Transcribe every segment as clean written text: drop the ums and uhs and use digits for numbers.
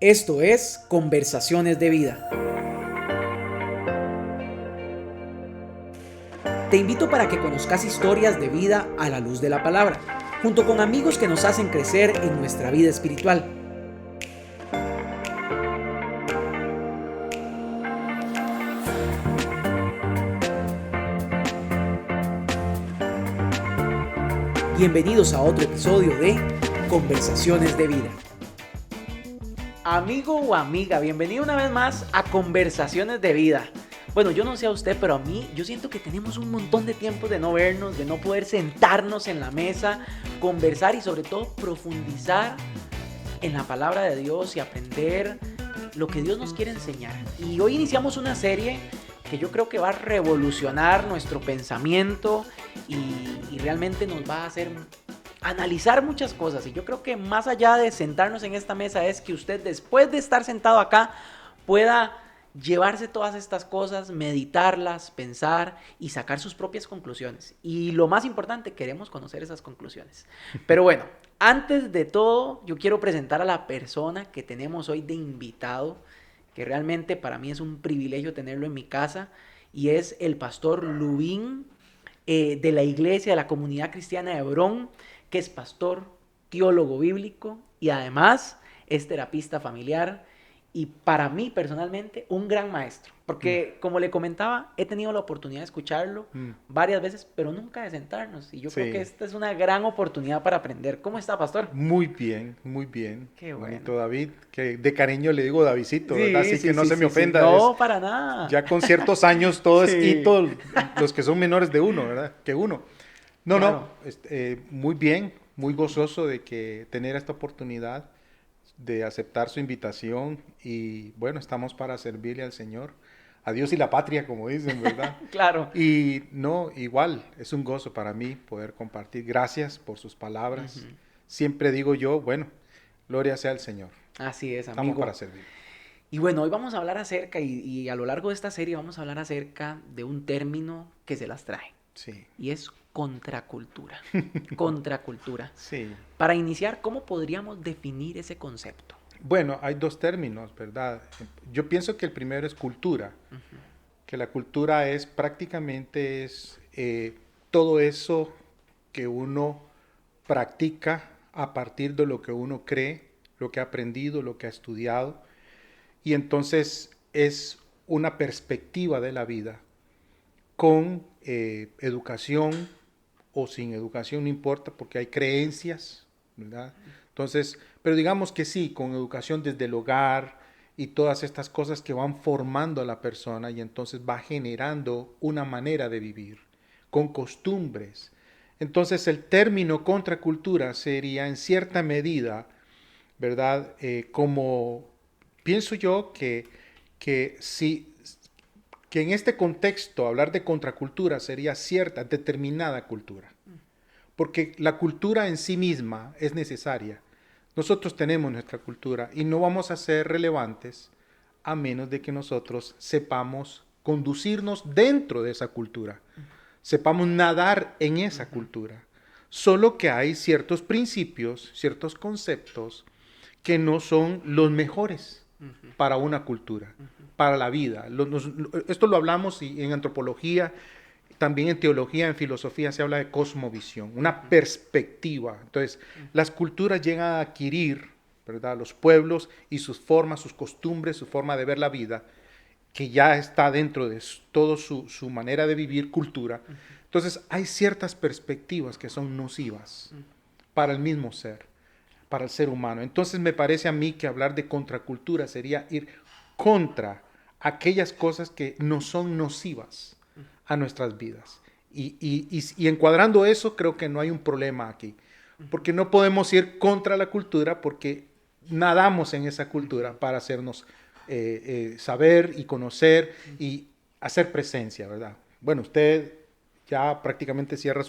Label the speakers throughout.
Speaker 1: Esto es Conversaciones de Vida. Te invito para que conozcas historias de vida a la luz de la palabra, junto con amigos que nos hacen crecer en nuestra vida espiritual. Bienvenidos a otro episodio de Conversaciones de Vida. Amigo o amiga, bienvenido una vez más a Conversaciones de Vida. Bueno, yo no sé a usted, pero a mí yo siento que tenemos un montón de tiempo de no vernos, de no poder sentarnos en la mesa, conversar y sobre todo profundizar en la palabra de Dios y aprender lo que Dios nos quiere enseñar. Y hoy iniciamos una serie que yo creo que va a revolucionar nuestro pensamiento y realmente nos va a hacer analizar muchas cosas. Y yo creo que más allá de sentarnos en esta mesa es que usted, después de estar sentado acá, pueda llevarse todas estas cosas, meditarlas, pensar y sacar sus propias conclusiones. Y lo más importante, queremos conocer esas conclusiones. Pero bueno, antes de todo, yo quiero presentar a la persona que tenemos hoy de invitado, que realmente para mí es un privilegio tenerlo en mi casa, y es el pastor Lubín, de la iglesia, de la comunidad cristiana de Hebrón, que es pastor, teólogo bíblico y además es terapista familiar y para mí personalmente un gran maestro. Porque como le comentaba, he tenido la oportunidad de escucharlo varias veces, pero nunca de sentarnos. Y yo creo que
Speaker 2: Sí,
Speaker 1: esta es una gran oportunidad para aprender. ¿Cómo está, pastor?
Speaker 2: muy bien, muy bien.
Speaker 1: Qué bueno.
Speaker 2: Bonito David, que de cariño le digo Davidcito, ¿verdad?
Speaker 1: Sí,
Speaker 2: Así que
Speaker 1: sí,
Speaker 2: no
Speaker 1: sí,
Speaker 2: se me
Speaker 1: sí, sí.
Speaker 2: ofenda, es
Speaker 1: No, para nada.
Speaker 2: ya con ciertos años todo es
Speaker 1: Sí,
Speaker 2: hito, los que son menores de uno, ¿verdad? Que uno. No, no,
Speaker 1: claro.
Speaker 2: muy bien, muy gozoso de que tener esta oportunidad de aceptar su invitación y bueno, estamos para servirle al Señor, a Dios y la patria, como dicen, ¿verdad?
Speaker 1: Claro.
Speaker 2: Y no, igual, es un gozo para mí poder compartir. Gracias por sus palabras.
Speaker 1: Ujú.
Speaker 2: Siempre digo yo, bueno, gloria sea al Señor.
Speaker 1: Así es,
Speaker 2: Estamos para
Speaker 1: amigo.
Speaker 2: servir.
Speaker 1: Y bueno, hoy vamos a hablar acerca, y a lo largo de esta serie vamos a hablar acerca de un término que se las trae,
Speaker 2: Sí,
Speaker 1: y es contracultura. Contracultura.
Speaker 2: sí.
Speaker 1: Para iniciar, ¿cómo podríamos definir ese concepto?
Speaker 2: Bueno, hay dos términos, ¿verdad? Yo pienso que el primero es cultura, que la cultura es prácticamente todo eso que uno practica a partir de lo que uno cree, lo que ha aprendido, lo que ha estudiado. Y entonces es una perspectiva de la vida con educación o sin educación, no importa, porque hay creencias, ¿verdad? Entonces, pero digamos que sí, con educación desde el hogar y todas estas cosas que van formando a la persona y entonces va generando una manera de vivir, con costumbres. Entonces el término contracultura sería en cierta medida, ¿verdad? Como pienso yo que si que en este contexto hablar de contracultura sería cierta, determinada cultura, porque la cultura en sí misma es necesaria. Nosotros tenemos nuestra cultura y no vamos a ser relevantes a menos de que nosotros sepamos conducirnos dentro de esa cultura, sepamos nadar en esa cultura. Solo que hay ciertos principios, ciertos conceptos que no son los mejores para una cultura, para la vida. Esto lo hablamos en antropología, también en teología, en filosofía se habla de cosmovisión, una perspectiva. Entonces, las culturas llegan a adquirir, ¿verdad? Los pueblos y sus formas, sus costumbres, su forma de ver la vida, que ya está dentro de todo su manera de vivir cultura. Entonces, hay ciertas perspectivas que son nocivas para el mismo ser, para el ser humano. Entonces me parece a mí que hablar de contracultura sería ir contra aquellas cosas que no son nocivas a nuestras vidas. Y encuadrando eso, creo que no hay un problema aquí. Porque no podemos ir contra la cultura porque nadamos en esa cultura para hacernos saber y conocer y hacer presencia, ¿verdad? Bueno, usted ya prácticamente cierra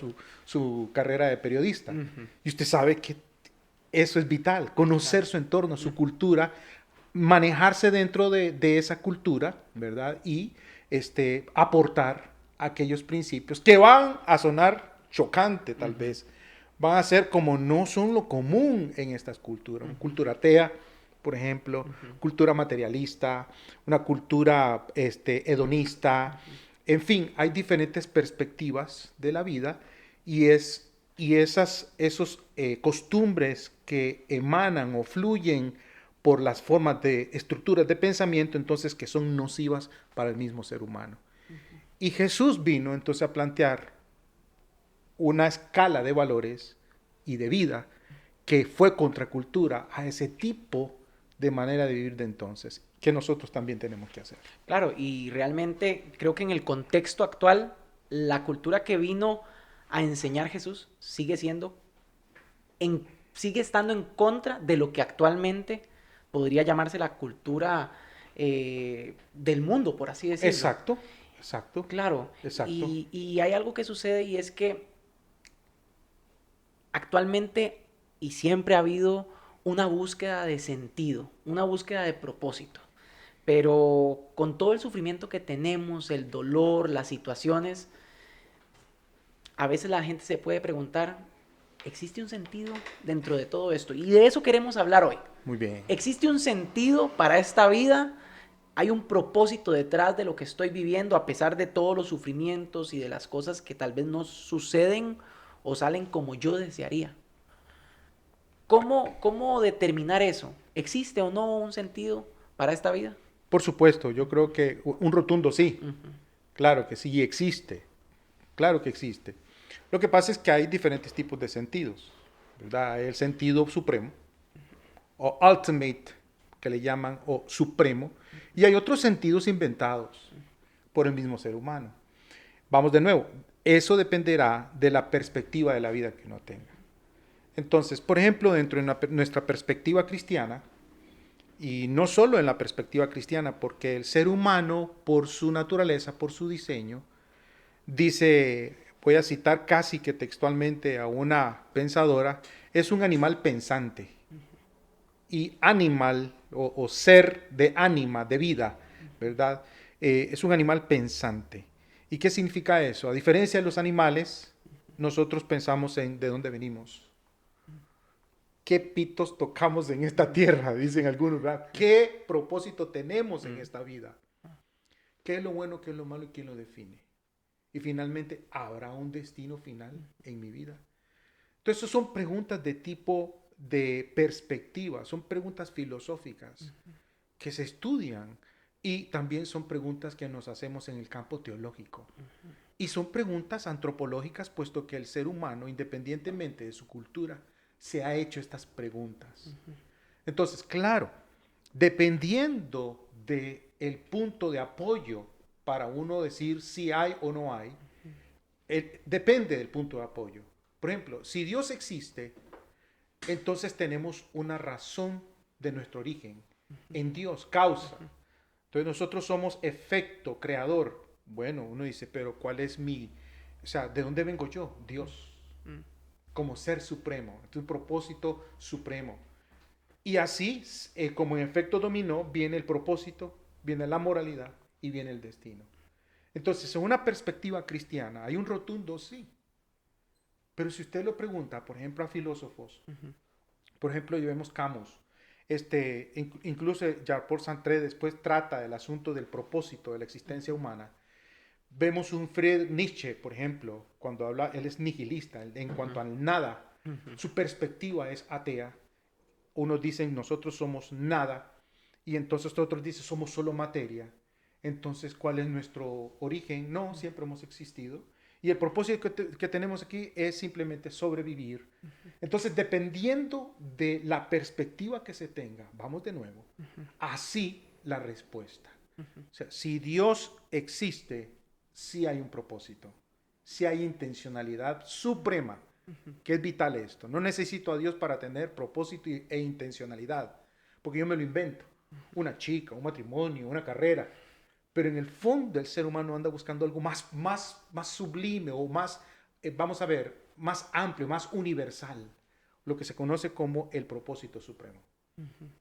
Speaker 2: su carrera de periodista y usted sabe que eso es vital, conocer
Speaker 1: Claro.
Speaker 2: su entorno, su cultura, manejarse dentro de esa cultura, ¿verdad? Y aportar aquellos principios que van a sonar chocante tal vez, van a ser como no son lo común en estas culturas, una cultura atea, por ejemplo,
Speaker 1: Ujú.
Speaker 2: cultura materialista, una cultura hedonista. En fin, hay diferentes perspectivas de la vida y esos costumbres que emanan o fluyen por las formas de estructuras de pensamiento, entonces que son nocivas para el mismo ser humano. Y Jesús vino entonces a plantear una escala de valores y de vida que fue contracultura a ese tipo de manera de vivir de entonces, que nosotros también tenemos que hacer.
Speaker 1: Claro, y realmente creo que en el contexto actual, la cultura que vino a enseñar Jesús sigue estando en contra de lo que actualmente podría llamarse la cultura del mundo, por así decirlo.
Speaker 2: Exacto, exacto,
Speaker 1: Claro,
Speaker 2: exacto.
Speaker 1: y hay algo que sucede y es que actualmente y siempre ha habido una búsqueda de sentido, una búsqueda de propósito. Pero con todo el sufrimiento que tenemos, el dolor, las situaciones, a veces la gente se puede preguntar, ¿existe un sentido dentro de todo esto? Y de eso queremos hablar hoy.
Speaker 2: Muy bien.
Speaker 1: ¿Existe un sentido para esta vida? ¿Hay un propósito detrás de lo que estoy viviendo a pesar de todos los sufrimientos y de las cosas que tal vez no suceden o salen como yo desearía? ¿Cómo determinar eso? ¿Existe o no un sentido para esta vida?
Speaker 2: Por supuesto, yo creo que un rotundo sí.
Speaker 1: Ujú.
Speaker 2: Claro que sí existe. Claro que existe. Lo que pasa es que hay diferentes tipos de sentidos, ¿verdad? Hay el sentido supremo, o ultimate, que le llaman, o supremo, y hay otros sentidos inventados por el mismo ser humano. Vamos de nuevo, eso dependerá de la perspectiva de la vida que uno tenga. Entonces, por ejemplo, dentro de nuestra perspectiva cristiana, y no solo en la perspectiva cristiana, porque el ser humano, por su naturaleza, por su diseño, dice, voy a citar casi que textualmente a una pensadora, es un animal pensante. Y animal o ser de ánima, de vida, ¿verdad? Es un animal pensante. ¿Y qué significa eso? A diferencia de los animales, nosotros pensamos en de dónde venimos. ¿Qué pitos tocamos en esta tierra? Dicen algunos, ¿verdad? ¿Qué propósito tenemos en esta vida? ¿Qué es lo bueno, qué es lo malo y quién lo define? Y finalmente, ¿habrá un destino final en mi vida? Entonces, son preguntas de tipo de perspectiva, son preguntas filosóficas que se estudian y también son preguntas que nos hacemos en el campo teológico. Y son preguntas antropológicas, puesto que el ser humano, independientemente de su cultura, se ha hecho estas preguntas. Entonces, claro, dependiendo del punto de apoyo para uno decir si hay o no hay, depende del punto de apoyo. Por ejemplo, si Dios existe, entonces tenemos una razón de nuestro origen. En Dios, causa. Entonces nosotros somos efecto, creador. Bueno, uno dice, pero ¿cuál es o sea, ¿de dónde vengo yo? Dios, como ser supremo, es un propósito supremo. Y así, como en efecto dominó, viene el propósito, viene la moralidad y viene el destino. Entonces, en una perspectiva cristiana, hay un rotundo sí. Pero si usted lo pregunta, por ejemplo, a filósofos, por ejemplo, llevemos Camus, incluso Jean-Paul Sartre después trata del asunto del propósito de la existencia humana. Vemos un Friedrich Nietzsche, por ejemplo, cuando habla, él es nihilista en cuanto al nada. Su perspectiva es atea. Unos dicen nosotros somos nada y entonces otros dicen somos solo materia. Entonces, ¿cuál es nuestro origen? No, siempre hemos existido. Y el propósito que tenemos aquí es simplemente sobrevivir. Entonces, dependiendo de la perspectiva que se tenga, vamos de nuevo, así la respuesta. O sea, si Dios existe, sí hay un propósito, sí hay intencionalidad suprema, que es vital esto. No necesito a Dios para tener propósito e intencionalidad, porque yo me lo invento. Una chica, un matrimonio, una carrera. Pero en el fondo el ser humano anda buscando algo más sublime o más, vamos a ver, más amplio, más universal, lo que se conoce como el propósito supremo.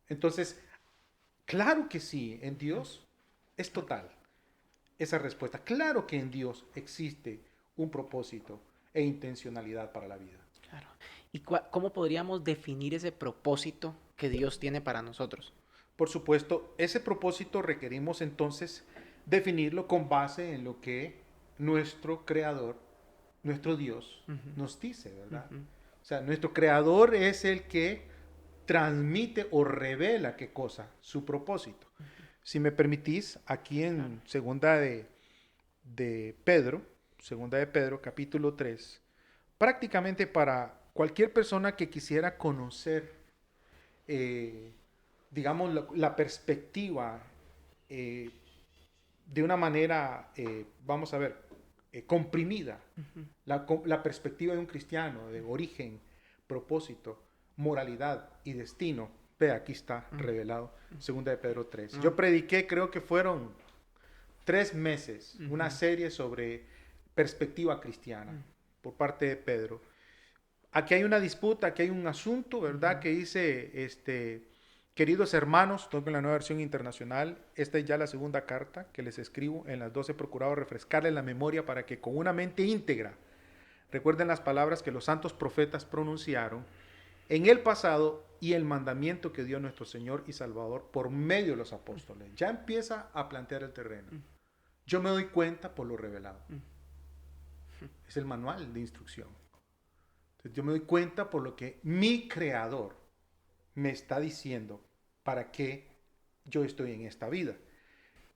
Speaker 2: Entonces, claro que sí, en Dios es total esa respuesta. Claro que en Dios existe un propósito e intencionalidad para la vida.
Speaker 1: Claro. ¿Y cómo podríamos definir ese propósito que Dios tiene para nosotros?
Speaker 2: por supuesto, ese propósito requerimos entonces definirlo con base en lo que nuestro Creador, nuestro Dios, nos dice, ¿verdad? O sea, nuestro Creador es el que transmite o revela qué cosa, su propósito. Si me permitís, aquí en segunda de Pedro, capítulo 3, prácticamente para cualquier persona que quisiera conocer, digamos, la perspectiva de una manera, vamos a ver, comprimida, la perspectiva de un cristiano, de origen, propósito, moralidad y destino. Ve, aquí está revelado, segunda de Pedro 3. Yo prediqué, creo que fueron 3 meses, una serie sobre perspectiva cristiana por parte de Pedro. Aquí hay una disputa, aquí hay un asunto, ¿verdad? Que dice, queridos hermanos, tengo en la nueva versión internacional, esta es ya la segunda carta que les escribo, en las 2 he procurado refrescarles la memoria para que con una mente íntegra recuerden las palabras que los santos profetas pronunciaron en el pasado y el mandamiento que dio nuestro Señor y Salvador por medio de los apóstoles. Ya empieza a plantear el terreno. Yo me doy cuenta por lo revelado. Es el manual de instrucción. Entonces, yo me doy cuenta por lo que mi Creador me está diciendo para qué yo estoy en esta vida.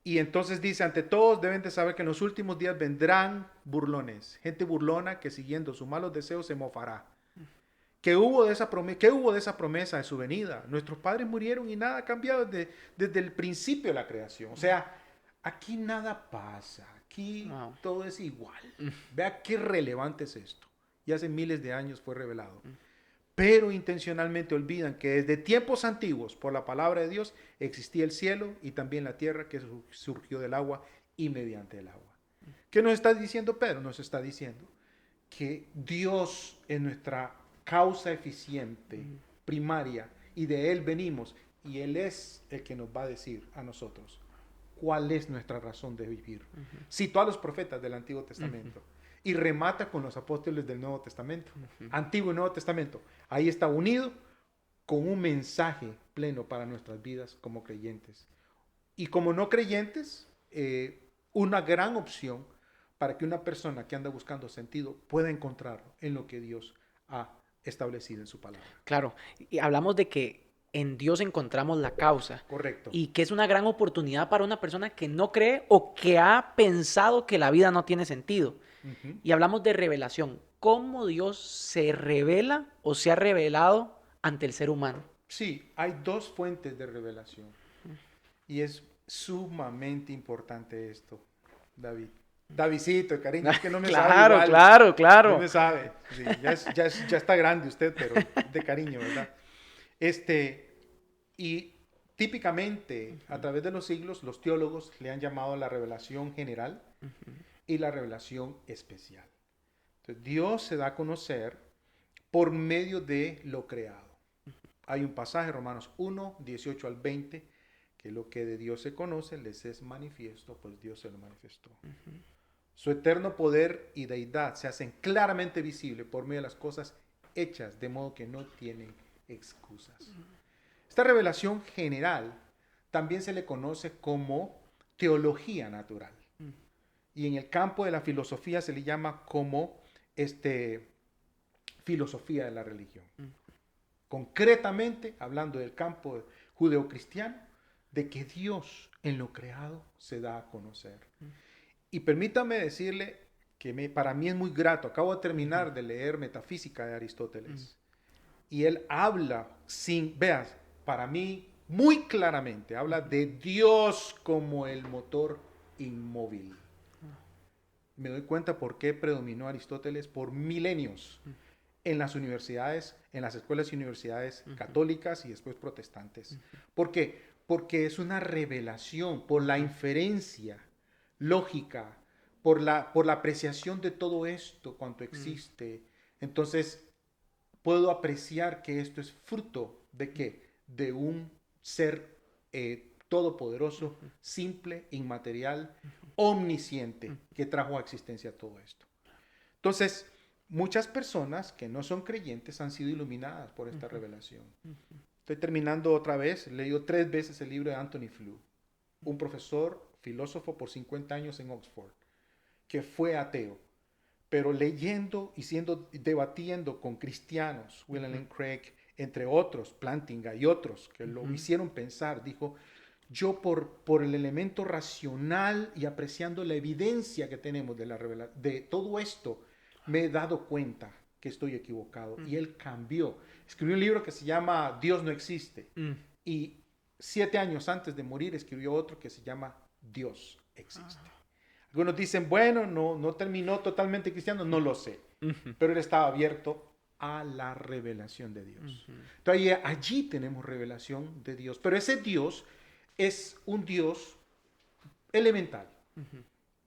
Speaker 2: Y entonces dice, ante todos deben de saber que en los últimos días vendrán burlones, gente burlona que siguiendo sus malos deseos se mofará. ¿Qué hubo de esa promesa de su venida? Nuestros padres murieron y nada ha cambiado desde el principio de la creación. O sea, aquí nada pasa, aquí todo es igual. Vea qué relevante es esto. Y hace miles de años fue revelado. Pero intencionalmente olvidan que desde tiempos antiguos, por la palabra de Dios, existía el cielo y también la tierra que surgió del agua y mediante el agua. ¿Qué nos está diciendo Pedro? Nos está diciendo que Dios es nuestra causa eficiente, primaria, y de Él venimos, y Él es el que nos va a decir a nosotros cuál es nuestra razón de vivir. Citó a los profetas del Antiguo Testamento y remata con los apóstoles del Nuevo Testamento, Antiguo y Nuevo Testamento. Ahí está unido con un mensaje pleno para nuestras vidas como creyentes. Y como no creyentes, una gran opción para que una persona que anda buscando sentido pueda encontrarlo en lo que Dios ha establecido en su palabra.
Speaker 1: Claro, y hablamos de que en Dios encontramos la causa.
Speaker 2: Correcto.
Speaker 1: Y que es una gran oportunidad para una persona que no cree o que ha pensado que la vida no tiene sentido. Y hablamos de revelación. ¿Cómo Dios se revela o se ha revelado ante el ser humano?
Speaker 2: Sí, hay 2 fuentes de revelación. Y es sumamente importante esto, David. Davidcito, cariño, es que no me sabe igual.
Speaker 1: Claro.
Speaker 2: No me sabe. Sí, ya está grande usted, pero de cariño, ¿verdad? Y típicamente, a través de los siglos, los teólogos le han llamado la revelación general y la revelación especial. Entonces, Dios se da a conocer por medio de lo creado. Hay un pasaje, Romanos 1, 18 al 20, que lo que de Dios se conoce les es manifiesto, pues Dios se lo manifestó. Su eterno poder y deidad se hacen claramente visibles por medio de las cosas hechas, de modo que no tienen excusas. Esta revelación general también se le conoce como teología natural. Y en el campo de la filosofía se le llama como filosofía de la religión. Concretamente, hablando del campo judeocristiano, de que Dios en lo creado se da a conocer. Y permítame decirle que para mí es muy grato. Acabo de terminar de leer Metafísica de Aristóteles. Y él habla veas, para mí muy claramente, habla de Dios como el motor inmóvil. Me doy cuenta por qué predominó Aristóteles por milenios en las universidades, en las escuelas y universidades católicas y después protestantes. ¿Por qué? Porque es una revelación por la inferencia lógica, por la apreciación de todo esto, cuanto existe. Entonces, puedo apreciar que esto es fruto de ¿qué? De un ser todopoderoso, simple, inmaterial, omnisciente, que trajo a existencia todo esto. Entonces, muchas personas que no son creyentes han sido iluminadas por esta revelación. Estoy terminando otra vez, he leído 3 veces el libro de Anthony Flew, un profesor, filósofo por 50 años en Oxford, que fue ateo, pero leyendo y debatiendo con cristianos, William Lane Craig, entre otros, Plantinga y otros, que lo hicieron pensar, dijo, yo por el elemento racional y apreciando la evidencia que tenemos de todo esto, me he dado cuenta que estoy equivocado. Y él cambió. Escribió un libro que se llama Dios no existe. Y 7 años antes de morir escribió otro que se llama Dios existe. Algunos dicen, bueno, no terminó totalmente cristiano, no lo sé. Pero él estaba abierto a la revelación de Dios. Entonces allí tenemos revelación de Dios. Pero ese Dios es un Dios elemental.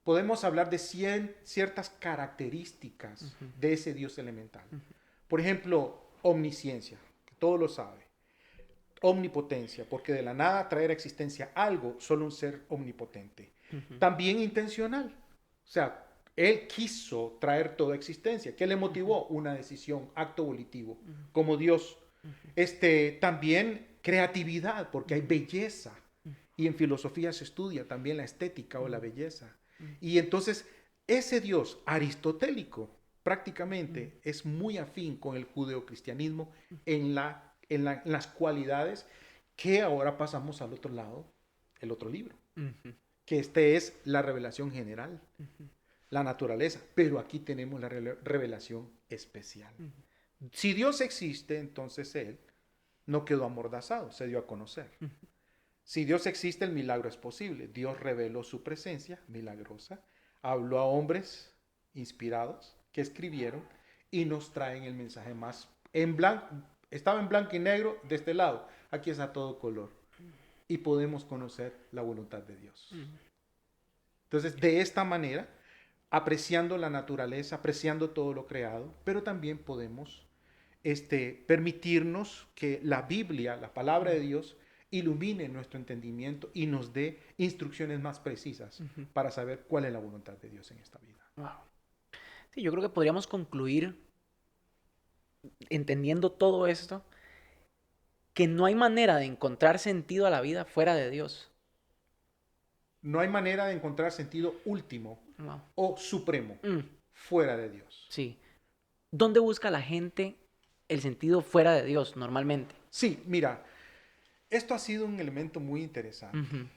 Speaker 2: Podemos hablar de ciertas características de ese Dios elemental. Por ejemplo, omnisciencia, que todo lo sabe. Omnipotencia, porque de la nada traer a existencia algo, solo un ser omnipotente. También intencional. O sea, él quiso traer toda existencia. ¿Qué le motivó? Una decisión, acto volitivo, como Dios. También creatividad, porque hay belleza. Y en filosofía se estudia también la estética o la belleza. Y entonces, ese Dios aristotélico prácticamente es muy afín con el judeocristianismo en las cualidades que ahora pasamos al otro lado, el otro libro. Que es la revelación general, la naturaleza. Pero aquí tenemos la revelación especial. Si Dios existe, entonces Él no quedó amordazado, se dio a conocer. Si Dios existe, el milagro es posible. Dios reveló su presencia milagrosa, habló a hombres inspirados que escribieron y nos traen el mensaje más en blanco. Estaba en blanco y negro de este lado, aquí es a todo color. Y podemos conocer la voluntad de Dios. Entonces, de esta manera, apreciando la naturaleza, apreciando todo lo creado, pero también podemos permitirnos que la Biblia, la palabra de Dios, ilumine nuestro entendimiento y nos dé instrucciones más precisas para saber cuál es la voluntad de Dios en esta vida.
Speaker 1: Wow. Sí, yo creo que podríamos concluir, entendiendo todo esto, que no hay manera de encontrar sentido a la vida fuera de Dios.
Speaker 2: No hay manera de encontrar sentido último o supremo fuera de Dios.
Speaker 1: Sí. ¿Dónde busca la gente el sentido fuera de Dios normalmente?
Speaker 2: Sí, mira, esto ha sido un elemento muy interesante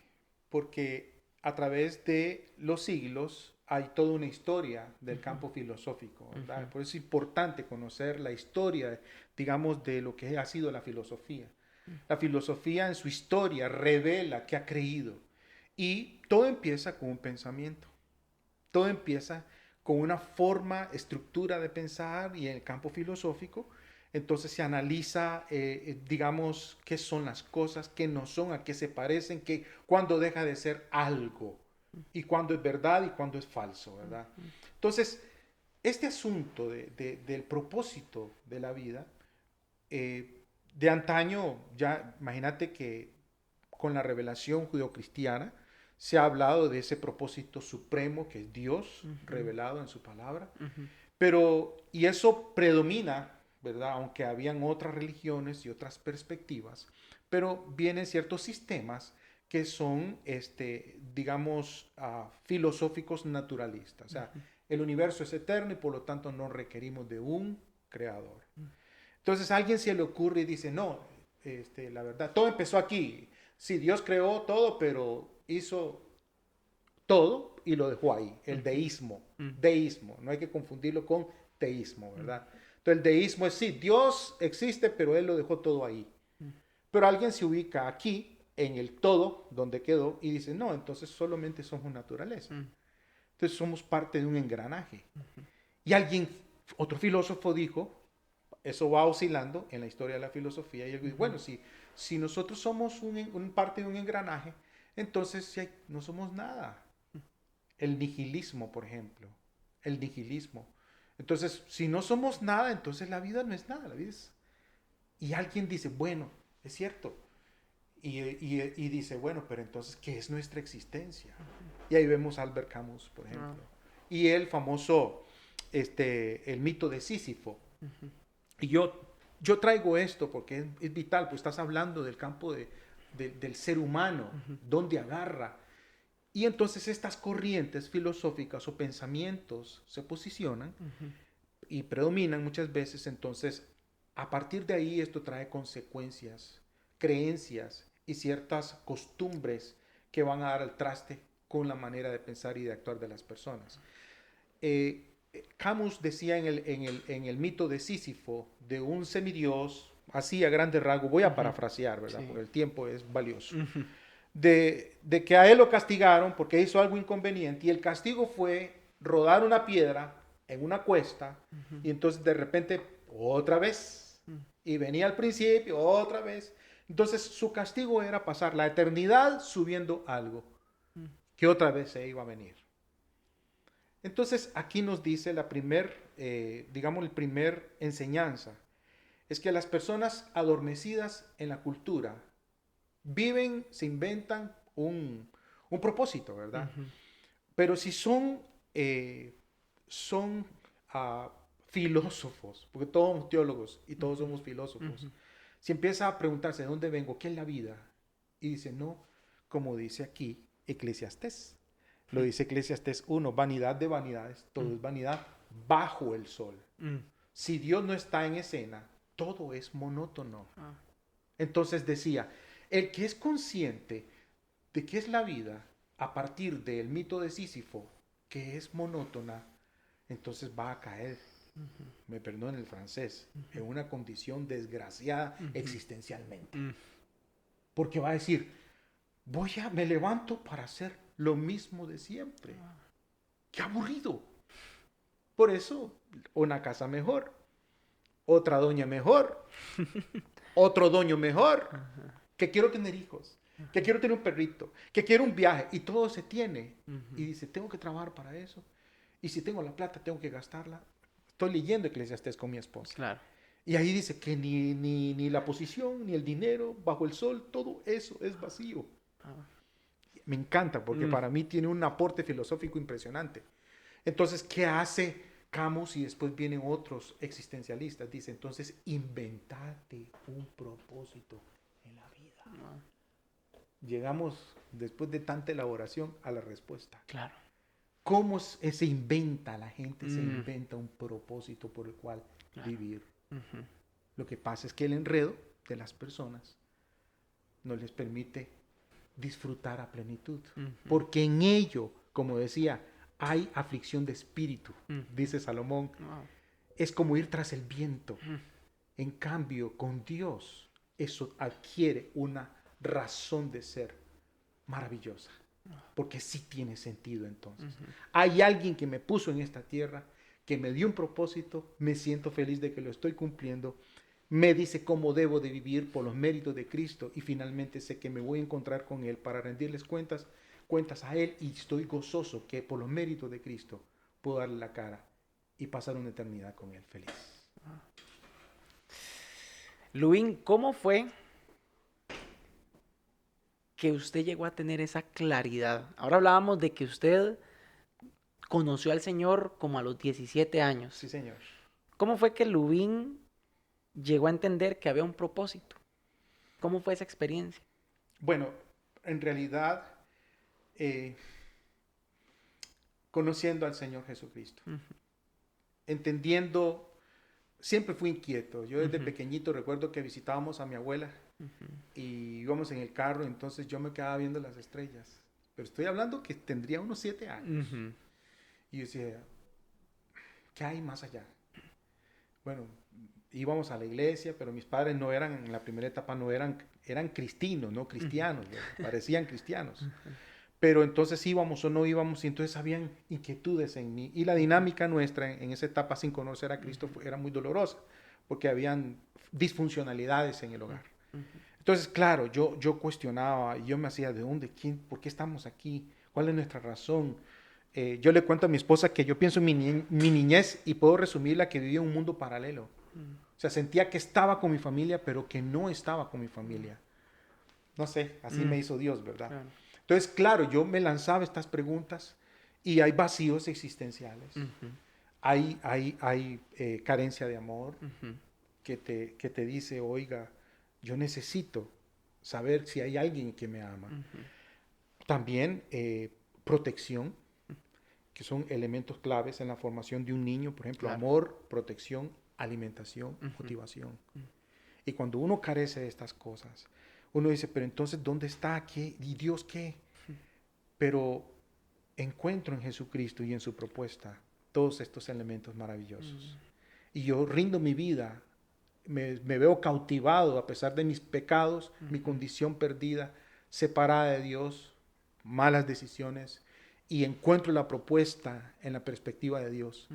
Speaker 2: porque a través de los siglos hay toda una historia del campo filosófico, ¿verdad? Por eso es importante conocer la historia, digamos, de lo que ha sido la filosofía. La filosofía en su historia revela qué ha creído y todo empieza con un pensamiento. Todo empieza con una forma, estructura de pensar y en el campo filosófico entonces se analiza, digamos, qué son las cosas, qué no son, a qué se parecen, cuándo deja de ser algo y cuándo es verdad y cuándo es falso, ¿verdad? Entonces, este asunto del propósito de la vida, de antaño, ya imagínate que con la revelación judeocristiana se ha hablado de ese propósito supremo que es Dios revelado en su palabra, y eso predomina, ¿verdad? Aunque habían otras religiones y otras perspectivas, pero vienen ciertos sistemas que son, digamos, filosóficos naturalistas. O sea, el universo es eterno y por lo tanto no requerimos de un creador. Entonces a alguien se le ocurre y dice, no, la verdad, todo empezó aquí. Sí, Dios creó todo, pero hizo todo y lo dejó ahí. El deísmo. Deísmo. No hay que confundirlo con teísmo, ¿verdad? Entonces el deísmo es sí, Dios existe, pero Él lo dejó todo ahí. Pero alguien se ubica aquí, en el todo, donde quedó, y dice, no, entonces solamente somos naturaleza. Entonces somos parte de un engranaje. Y otro filósofo dijo, eso va oscilando en la historia de la filosofía, y él dice, bueno, si nosotros somos parte de un engranaje, entonces no somos nada. El nihilismo, por ejemplo. El nihilismo. Entonces, si no somos nada, entonces la vida no es nada. La vida es... Y alguien dice, bueno, es cierto. Y dice, bueno, pero entonces, ¿qué es nuestra existencia? Y ahí vemos a Albert Camus, por ejemplo. Y el famoso, el mito de Sísifo. Y yo yo traigo esto porque es vital, pues estás hablando del campo del ser humano, donde agarra. Y entonces estas corrientes filosóficas o pensamientos se posicionan y predominan muchas veces. Entonces, a partir de ahí esto trae consecuencias, creencias y ciertas costumbres que van a dar al traste con la manera de pensar y de actuar de las personas. Camus decía en el mito de Sísifo, de un semidios, así a grandes rasgos, voy a parafrasear, ¿verdad? Sí. Porque el tiempo es valioso. De que a él lo castigaron porque hizo algo inconveniente y el castigo fue rodar una piedra en una cuesta y entonces de repente otra vez y venía al principio otra vez. Entonces su castigo era pasar la eternidad subiendo algo que otra vez se iba a venir. Entonces aquí nos dice la primer enseñanza es que las personas adormecidas en la cultura viven, se inventan un propósito, ¿verdad? Pero si son filósofos, porque todos somos teólogos y todos somos filósofos, si empieza a preguntarse de dónde vengo, qué es la vida, y dice, no, como dice aquí Eclesiastés, lo dice Eclesiastés 1, vanidad de vanidades, todo es vanidad bajo el sol. Si Dios no está en escena, todo es monótono. Entonces decía, el que es consciente de qué es la vida a partir del mito de Sísifo, que es monótona, entonces va a caer, me perdonen el francés, en una condición desgraciada existencialmente. Porque va a decir, me levanto para hacer lo mismo de siempre. ¡Qué aburrido! Por eso, una casa mejor, otra doña mejor, otro doño mejor, que quiero tener hijos, que quiero tener un perrito, que quiero un viaje, y todo se tiene. Y dice, tengo que trabajar para eso. Y si tengo la plata, tengo que gastarla. Estoy leyendo Eclesiastés con mi esposa.
Speaker 1: Claro.
Speaker 2: Y ahí dice que ni la posición, ni el dinero, bajo el sol, todo eso es vacío. Me encanta porque para mí tiene un aporte filosófico impresionante. Entonces, ¿qué hace Camus? Y después vienen otros existencialistas. Dice, entonces, inventate un propósito en la vida. Llegamos, después de tanta elaboración, a la respuesta.
Speaker 1: Claro.
Speaker 2: ¿Cómo se inventa la gente? Se inventa un propósito por el cual vivir. Lo que pasa es que el enredo de las personas no les permite disfrutar a plenitud. Porque en ello, como decía, hay aflicción de espíritu, dice Salomón. Es como ir tras el viento. En cambio, con Dios, eso adquiere una razón de ser maravillosa. Porque sí tiene sentido entonces. Hay alguien que me puso en esta tierra, que me dio un propósito, me siento feliz de que lo estoy cumpliendo, me dice cómo debo de vivir por los méritos de Cristo y finalmente sé que me voy a encontrar con Él para rendirles cuentas a Él y estoy gozoso que por los méritos de Cristo puedo darle la cara y pasar una eternidad con Él feliz.
Speaker 1: Lubin, ¿cómo fue que usted llegó a tener esa claridad? Ahora hablábamos de que usted conoció al Señor como a los 17 años.
Speaker 2: Sí, señor.
Speaker 1: ¿Cómo fue que Lubin llegó a entender que había un propósito? ¿Cómo fue esa experiencia?
Speaker 2: Bueno, en realidad, conociendo al Señor Jesucristo, entendiendo, siempre fui inquieto. Yo desde pequeñito recuerdo que visitábamos a mi abuela y íbamos en el carro, entonces yo me quedaba viendo las estrellas. Pero estoy hablando que tendría unos 7 años. Y yo decía, ¿qué hay más allá? Bueno, íbamos a la iglesia, pero mis padres no eran, en la primera etapa eran cristinos, no cristianos, parecían cristianos. Pero entonces íbamos o no íbamos y entonces habían inquietudes en mí. Y la dinámica nuestra en esa etapa sin conocer a Cristo era muy dolorosa, porque habían disfuncionalidades en el hogar. Entonces, claro, yo cuestionaba, yo me hacía, ¿de dónde? ¿Quién? ¿Por qué estamos aquí? ¿Cuál es nuestra razón? Yo le cuento a mi esposa que yo pienso en mi niñez y puedo resumirla que vivía un mundo paralelo. O sea, sentía que estaba con mi familia, pero que no estaba con mi familia. No sé, así me hizo Dios, ¿verdad? Claro. Entonces, claro, yo me lanzaba estas preguntas y hay vacíos existenciales. Hay carencia de amor. que te dice, oiga, yo necesito saber si hay alguien que me ama. También protección, que son elementos claves en la formación de un niño, por ejemplo,
Speaker 1: Claro.
Speaker 2: amor, protección, alimentación, motivación. Y cuando uno carece de estas cosas, uno dice, pero entonces, ¿dónde está? ¿Qué? ¿Y Dios qué? Pero encuentro en Jesucristo y en su propuesta todos estos elementos maravillosos. Y yo rindo mi vida, me veo cautivado a pesar de mis pecados, mi condición perdida, separada de Dios, malas decisiones, y encuentro la propuesta en la perspectiva de Dios.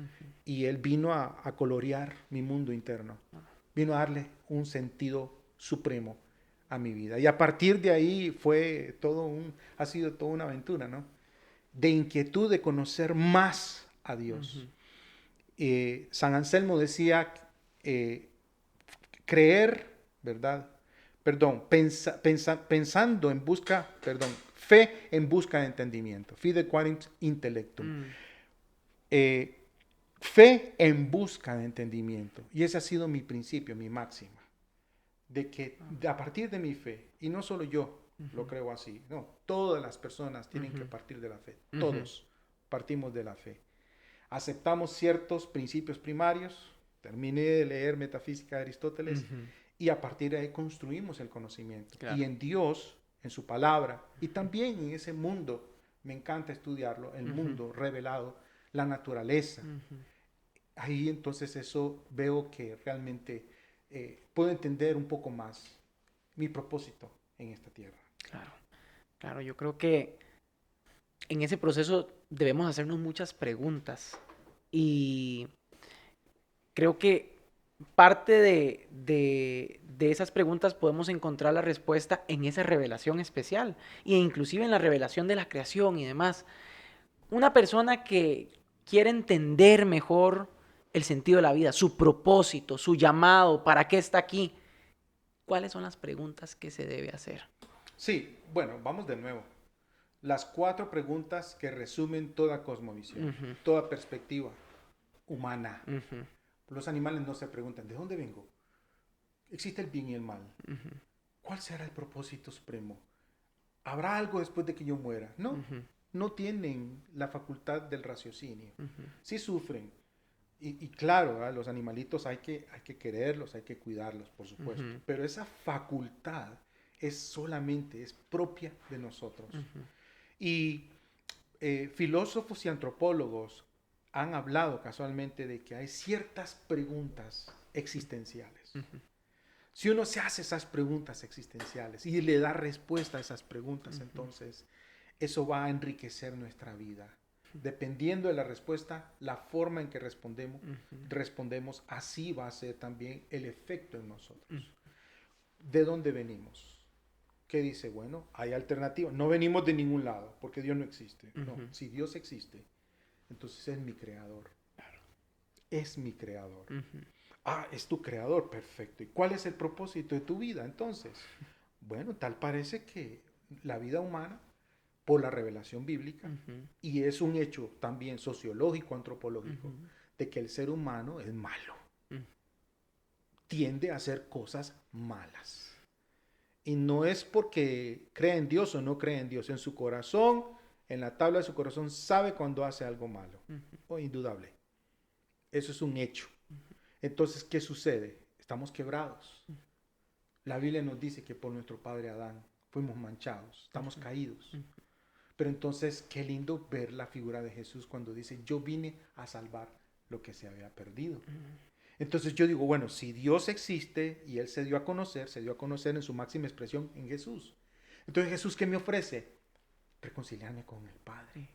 Speaker 2: Y Él vino a colorear mi mundo interno, vino a darle un sentido supremo a mi vida. Y a partir de ahí ha sido toda una aventura, ¿no? De inquietud de conocer más a Dios. San Anselmo decía, creer, ¿verdad? Perdón, pensando en busca, perdón, fe en busca de entendimiento. Fide quaerit intellectum. Fe en busca de entendimiento. Y ese ha sido mi principio, mi máxima. De que a partir de mi fe, y no solo yo lo creo así, no, todas las personas tienen que partir de la fe. Todos partimos de la fe. Aceptamos ciertos principios primarios, terminé de leer Metafísica de Aristóteles, y a partir de ahí construimos el conocimiento.
Speaker 1: Claro.
Speaker 2: Y en Dios, en su palabra, y también en ese mundo, me encanta estudiarlo, el mundo revelado, la naturaleza. Ahí entonces eso veo que realmente puedo entender un poco más mi propósito en esta tierra.
Speaker 1: Claro, claro, yo creo que en ese proceso debemos hacernos muchas preguntas y creo que parte de esas preguntas podemos encontrar la respuesta en esa revelación especial e inclusive en la revelación de la creación y demás. Una persona que quiere entender mejor el sentido de la vida, su propósito, su llamado, para qué está aquí, ¿cuáles son las preguntas que se debe hacer?
Speaker 2: Sí, bueno, vamos de nuevo. Las 4 preguntas que resumen toda cosmovisión, toda perspectiva humana. Los animales no se preguntan, ¿de dónde vengo? ¿Existe el bien y el mal? ¿Cuál será el propósito supremo? ¿Habrá algo después de que yo muera? No, no tienen la facultad del raciocinio. Sí sufren. Y claro, los animalitos hay que quererlos, hay que cuidarlos, por supuesto. Pero esa facultad es propia de nosotros. Y filósofos y antropólogos han hablado casualmente de que hay ciertas preguntas existenciales. Si uno se hace esas preguntas existenciales y le da respuesta a esas preguntas, entonces eso va a enriquecer nuestra vida. Dependiendo de la respuesta, la forma en que respondemos, así va a ser también el efecto en nosotros. ¿De dónde venimos? ¿Qué dice? Bueno, hay alternativas. No venimos de ningún lado, porque Dios no existe. No, si Dios existe, entonces es mi creador. Es mi creador. Ah, es tu creador, perfecto. ¿Y cuál es el propósito de tu vida entonces? Bueno, tal parece que la vida humana, por la revelación bíblica, y es un hecho también sociológico, antropológico, de que el ser humano es malo. Tiende a hacer cosas malas. Y no es porque cree en Dios o no cree en Dios. En su corazón, en la tabla de su corazón, sabe cuando hace algo malo. O indudable. Eso es un hecho. Entonces, ¿qué sucede? Estamos quebrados. La Biblia nos dice que por nuestro padre Adán fuimos manchados, estamos caídos. Pero entonces, qué lindo ver la figura de Jesús cuando dice, yo vine a salvar lo que se había perdido. Entonces yo digo, bueno, si Dios existe y Él se dio a conocer en su máxima expresión en Jesús. Entonces, ¿Jesús qué me ofrece? Reconciliarme con el Padre,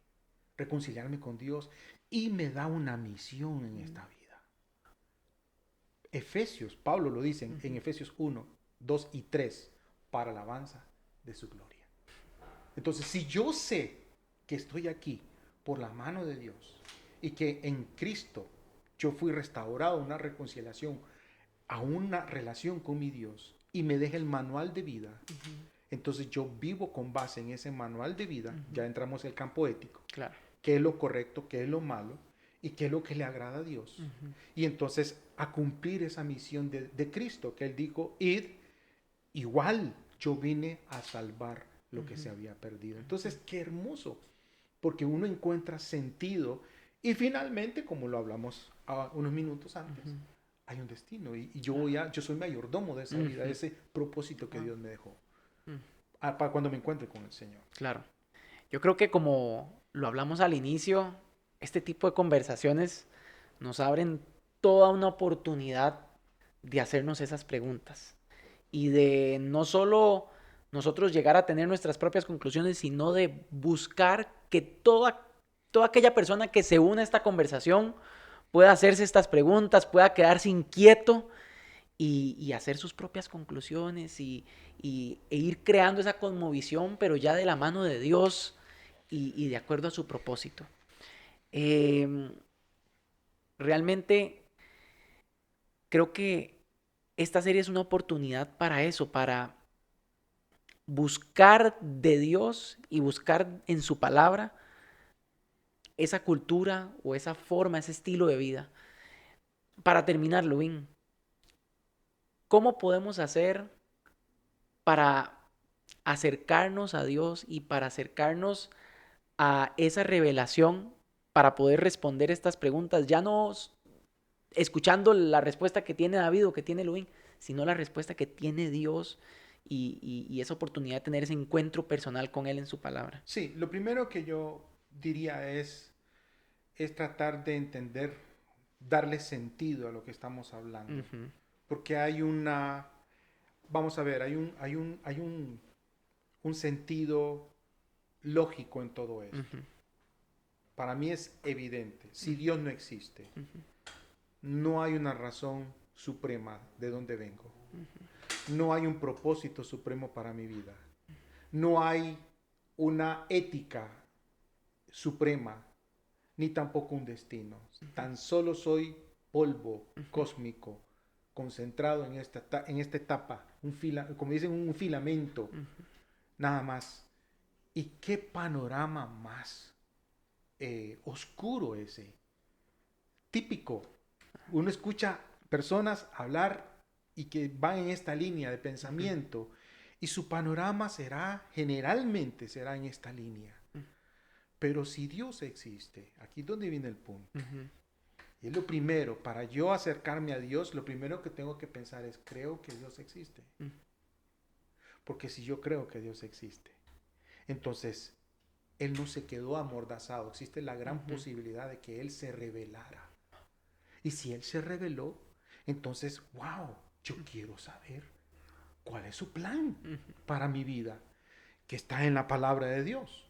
Speaker 2: reconciliarme con Dios, y me da una misión en esta vida. Efesios, Pablo lo dice en Efesios 1, 2 y 3, para la alabanza de su gloria. Entonces, si yo sé que estoy aquí por la mano de Dios y que en Cristo yo fui restaurado a una reconciliación, a una relación con mi Dios, y me deja el manual de vida, entonces yo vivo con base en ese manual de vida, ya entramos en el campo ético,
Speaker 1: Claro.
Speaker 2: qué es lo correcto, qué es lo malo, y qué es lo que le agrada a Dios. Y entonces a cumplir esa misión de Cristo, que Él dijo, id, igual yo vine a salvar lo que se había perdido. Entonces, qué hermoso, porque uno encuentra sentido y finalmente, como lo hablamos unos minutos antes, hay un destino y yo soy mayordomo de esa vida, de ese propósito que Dios me dejó, para cuando me encuentre con el Señor.
Speaker 1: Claro. Yo creo que como lo hablamos al inicio, este tipo de conversaciones nos abren toda una oportunidad de hacernos esas preguntas y de no solo nosotros llegar a tener nuestras propias conclusiones, sino de buscar que toda aquella persona que se une a esta conversación pueda hacerse estas preguntas, pueda quedarse inquieto y hacer sus propias conclusiones e ir creando esa cosmovisión, pero ya de la mano de Dios y de acuerdo a su propósito. Realmente creo que esta serie es una oportunidad para eso, para buscar de Dios y buscar en su palabra esa cultura o esa forma, ese estilo de vida. Para terminar, Luis, ¿cómo podemos hacer para acercarnos a Dios y para acercarnos a esa revelación para poder responder estas preguntas? Ya no escuchando la respuesta que tiene David o que tiene Luis, sino la respuesta que tiene Dios y esa oportunidad de tener ese encuentro personal con Él en su palabra.
Speaker 2: Sí, lo primero que yo diría es tratar de entender, darle sentido a lo que estamos hablando. Porque hay una, vamos a ver, hay un sentido lógico en todo esto. Para mí es evidente, si Dios no existe, no hay una razón suprema de dónde vengo. No hay un propósito supremo para mi vida. No hay una ética suprema, ni tampoco un destino. Tan solo soy polvo cósmico concentrado en esta etapa, como dicen, un filamento, nada más. ¿Y qué panorama más oscuro ese? Típico. Uno escucha personas hablar y que van en esta línea de pensamiento y su panorama generalmente será en esta línea. Pero si Dios existe, aquí es donde viene el punto. Y es lo primero, para yo acercarme a Dios, lo primero que tengo que pensar es, creo que Dios existe. Porque si yo creo que Dios existe, entonces Él no se quedó amordazado. Existe la gran posibilidad de que Él se revelara. Y si Él se reveló, entonces, wow, yo quiero saber cuál es su plan para mi vida, que está en la palabra de Dios.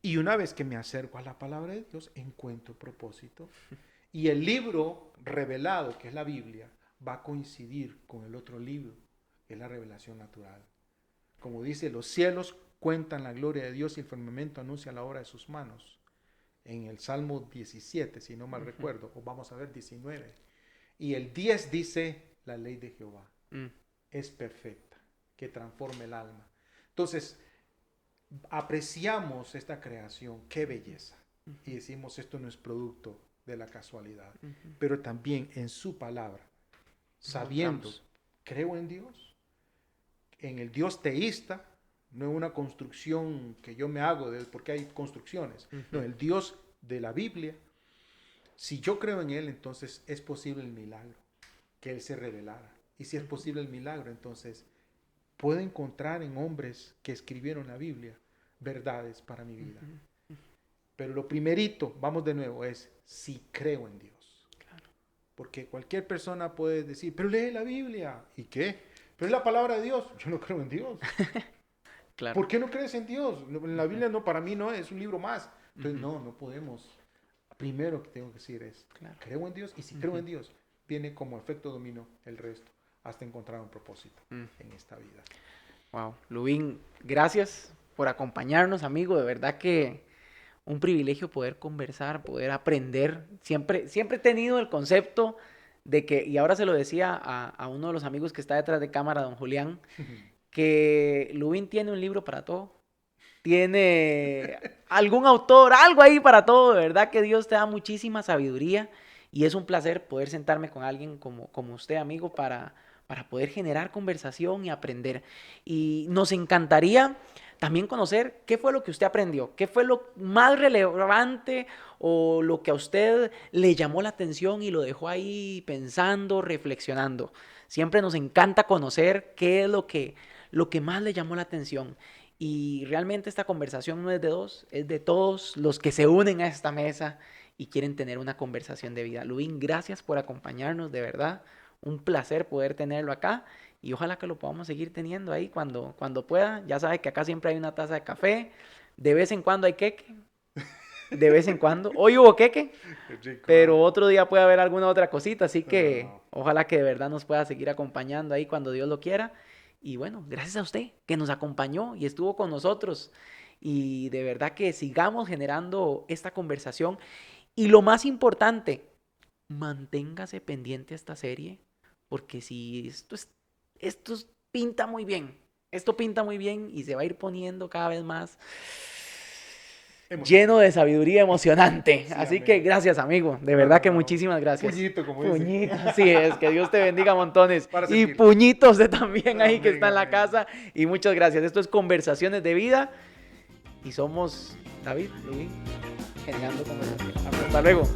Speaker 2: Y una vez que me acerco a la palabra de Dios, encuentro propósito. Y el libro revelado, que es la Biblia, va a coincidir con el otro libro, que es la revelación natural. Como dice, los cielos cuentan la gloria de Dios y el firmamento anuncia la obra de sus manos. En el Salmo 17, si no mal recuerdo, o vamos a ver 19. Y el 10 dice, la ley de Jehová es perfecta, que transforma el alma. Entonces, apreciamos esta creación, qué belleza. Y decimos, esto no es producto de la casualidad, pero también en su palabra, sabiendo, creo en Dios, en el Dios teísta, no es una construcción que yo me hago, porque hay construcciones, no, el Dios de la Biblia. Si yo creo en Él, entonces es posible el milagro, que Él se revelara. Y si es posible el milagro, entonces puedo encontrar en hombres que escribieron la Biblia verdades para mi vida. Pero lo primerito, vamos de nuevo, es si creo en Dios. Claro. Porque cualquier persona puede decir, pero lee la Biblia. ¿Y qué? Pero es la palabra de Dios. Yo no creo en Dios. Claro. ¿Por qué no crees en Dios? La Biblia no, para mí no es un libro más. Entonces no podemos. Primero que tengo que decir es, claro, creo en Dios. Y si creo en Dios, viene como efecto dominó el resto, hasta encontrar un propósito en esta vida.
Speaker 1: Wow. Lubín, gracias por acompañarnos, amigo. De verdad que un privilegio poder conversar, poder aprender. Siempre he tenido el concepto de que, y ahora se lo decía a uno de los amigos que está detrás de cámara, don Julián, que Lubín tiene un libro para todo. Tiene algún autor, algo ahí para todo. De verdad que Dios te da muchísima sabiduría y es un placer poder sentarme con alguien como usted, amigo, para poder generar conversación y aprender. Y nos encantaría también conocer qué fue lo que usted aprendió, qué fue lo más relevante o lo que a usted le llamó la atención y lo dejó ahí pensando, reflexionando. Siempre nos encanta conocer qué es lo que más le llamó la atención. Y realmente esta conversación no es de dos, es de todos los que se unen a esta mesa y quieren tener una conversación de vida. Luis, gracias por acompañarnos, de verdad. Un placer poder tenerlo acá y ojalá que lo podamos seguir teniendo ahí cuando pueda. Ya sabe que acá siempre hay una taza de café. De vez en cuando hay queque. De vez en cuando. Hoy hubo queque, pero otro día puede haber alguna otra cosita. Así que ojalá que de verdad nos pueda seguir acompañando ahí cuando Dios lo quiera. Y bueno, gracias a usted que nos acompañó y estuvo con nosotros. Y de verdad que sigamos generando esta conversación. Y lo más importante, manténgase pendiente a esta serie, porque si esto pinta muy bien, esto pinta muy bien y se va a ir poniendo cada vez más lleno de sabiduría emocionante. Sí, así amén. Que gracias, amigo, de verdad que muchísimas gracias.
Speaker 2: Puñito, como
Speaker 1: puñito, dice. Sí, es que Dios te bendiga montones. Y puñitos de también ahí que está en la casa. Y muchas gracias. Esto es Conversaciones de Vida y somos David, Luis, generando conversación. Hasta luego.